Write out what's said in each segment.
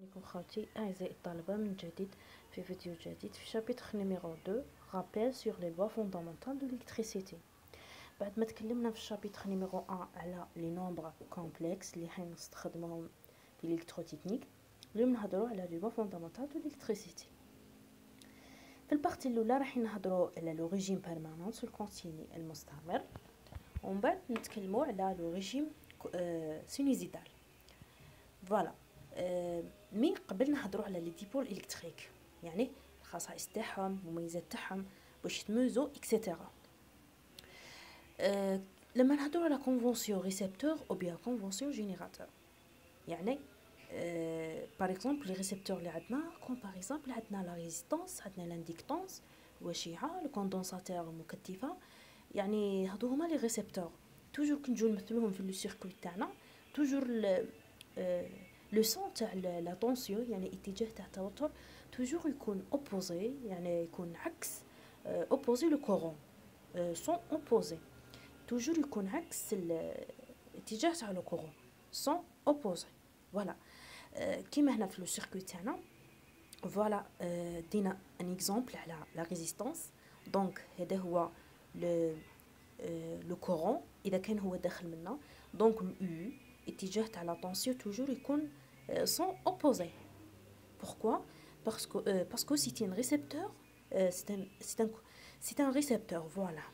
عليكم خوتي أعزائي الطلبة من جديد في فيديو جديد في شابتر نيميرو 2 رابيل سور لي لوا فوندامونتال دو ليكتريسيتي. بعد ما تكلمنا في الشابتر نيميرو 1 على لي نومبر كومبلكس اللي حنستخدموهم في الالكتروتكنيك، اليوم نهضروا على لي لوا فوندامونتال دو ليكتريسيتي. في البارتي الاولى راح نهضروا على لو ريجيم بيرمانونس والكونتيني المستمر، ومن بعد نتكلموا على لو ريجيم سينيزيتال. فوالا مي قبل نهضروا على لي ديبول الكتريك، يعني الخصائص تاعهم، المميزات تاعهم، باش يتميزوا اكسيتيرا. لما نهضروا على كونفونسيون ريسبتور او بيان كونفونسيون جينيراتور، يعني بار اكزومبل لي ريسبتور اللي عندنا كون بار اكزومبل عندنا لا ريزيستانس، عندنا لانديكتونس الوشيعه، لو كوندونساتور المكثفه، يعني هادو هما لي ريسبتور. توجور كنجيو نمثلوهم في لو سيركوي تاعنا، توجور لو سون تاع لا طونسيون، يعني اتجاه تاع التوتر توجور يكون اوبوزي، يعني يكون عكس اوبوزي لو كورون، سون اوبوزي توجور يكون عكس الاتجاه تاع لو كورون، سون اوبوزي. فوالا كيما هنا في لو سيركوي تاعنا. فوالا دينا ان اكزامبل على لا ريزيستانس. دونك هذا هو لو كورون، اذا كان هو داخل منا، دونك الاو اتجاه تاع لا طونسيون توجور يكون sont opposés. Pourquoi? Parce que c'est un récepteur, c'est un récepteur, voilà.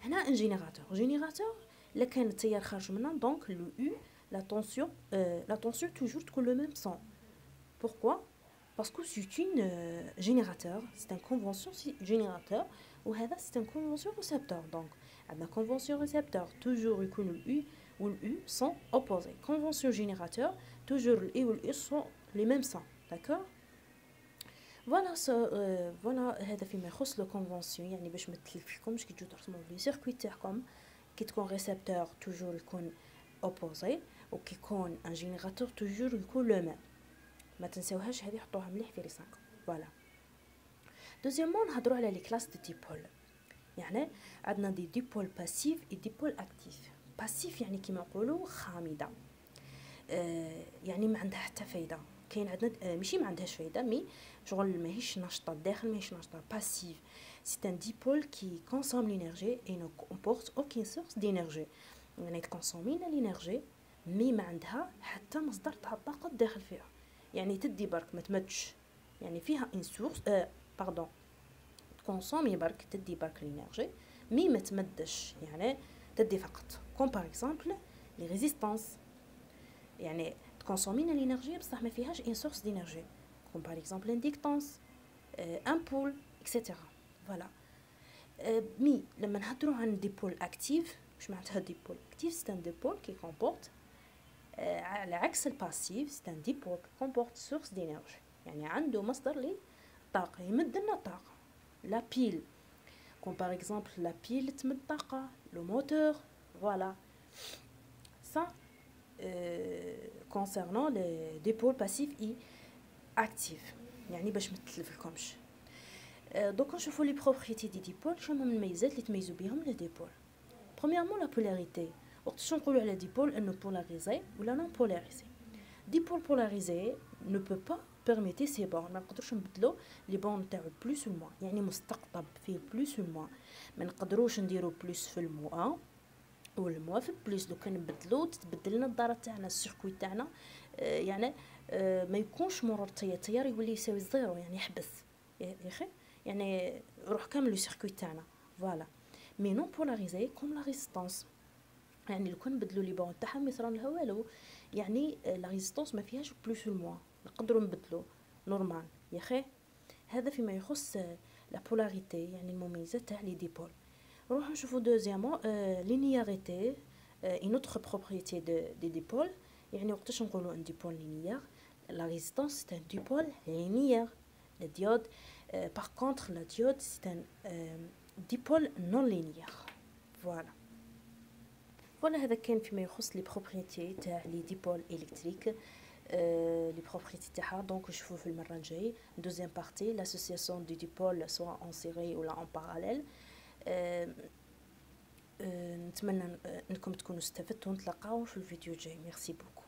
هنا un générateur. Générateur, là quand التيار خارج منه، donc le U, la tension toujours تكون le même son. Pourquoi? Parce que c'est une générateur, c'est un convention générateur, وهذا c'est un convention récepteur. Donc عندنا convention récepteur toujours يكون ال U ou le U sont opposés. Convention générateur, toujours le I ou le U sont les mêmes sons, d'accord? Voilà voilà هذا فيما يخص لو كونفونسيون، يعني باش ما تلفكمش كي تجوا ترسموا لي سيركوي تاعكم، كي تكون ريسبتور توجور يكون اوبوزي، وكي يكون ان جينيراتور توجور يكون لو ميم. ما تنساوهاش هذه، حطوها مليح في راسكم. فوالا دوزيامون نهضروا على لي كلاس دو ديبول، يعني عندنا دي ديبول باسيف اي ديبول اكتيف. باسيف يعني كيما نقولوا خامده، يعني ما عندها حتى فايده. كاين عندنا ماشي ما عندهاش فايده، مي شغل ماهيش ناشطه الداخل، ماهيش ناشطه. باسيف سي ان ديبول كي كونسوم لينيرجي اي نو كومبورت اوكين سورس دينيرجي، يعني تكونسومين لينيرجي مي ما عندها حتى مصدر تاع الطاقه الداخل فيها، يعني تدي برك ما تمدش، يعني فيها ان سورس باردون تكونسومي برك، تدي برك لينيرجي مي ما تمدش، يعني تدي فقط. كوم باغ اكزومبل لي ريزيستانس، يعني تكونسومين الانرجي بصح ما فيهاش ان سورس دينيرجي، كوم باغ اكزومبل انديكتونس، امبول اكسيتيرا. فوالا مي لما نهضروا عن ديبول اكتيف، واش معناتها ديبول اكتيف؟ سي ان ديبول كي كومبورت على عكس الباسيف، سي ان ديبول كي كومبورت سورس دينيرجي، يعني عنده مصدر للطاقه، يمد لنا الطاقه. لا بيل كوم باغ اكزومبل لا بيل تمد طاقه، لو موتور. فوالا ça concernant les dipôles passifs et actifs، يعني باش ما تتلفلكمش. دوك نشوفوا لي بروبريتي دي ديبول، شنو من المميزات اللي تميزوا بهم لي ديبول. premièrement la polarité، وقتاش نقولوا على ديبول انه بولاريزي ولا نون بولاريزي. ديبول بولاريزي ne peut pas permettre ces bornes، ما نقدروش نبدلوا لي بون تاعو بلس و موان، يعني مستقطب فيه بلس و موان، ما نقدروش نديروا بلس في الموان والموا في بليس. لو كان نبدلو تتبدل لنا الدارة تاعنا، السيركوي تاعنا يعني ما يكونش مرور التيار يولي يساوي زيرو، يعني يحبس يا اخي، يعني روح كامل لو سيركوي تاعنا. فوالا مي نون بولاريزي كوم لا ريزيستانس، يعني لو كان نبدلو لي بون تاعها ما يصرى لها والو، يعني لا ريزيستانس ما فيهاش بلوس والموا، نقدروا نبدلو نورمال يا اخي. هذا فيما يخص لا بولاريتي، يعني المميزات تاع لي ديبول. نروح نشوفوا دوزيامون لينياريتي، une autre propriété des dipôles. يعني وقتاش نقولوا ان ديبول لينيير؟ la résistance c'est un dipôle linéaire. le diode par contre la diode c'est un dipôle non linéaire. voilà هذا كان فيما يخص لي بروبريتي تاع لي ديبول الكتريك، لي بروبريتي تاعها. دونك نشوفوا في المره الجاي دوزيام بارتي لاسوسياسيون دي ديبول سواء en série ولا en parallèle. نتمنى انكم تكونوا استفدتوا، نتلاقاو في الفيديو الجاي. ميرسي بوكو.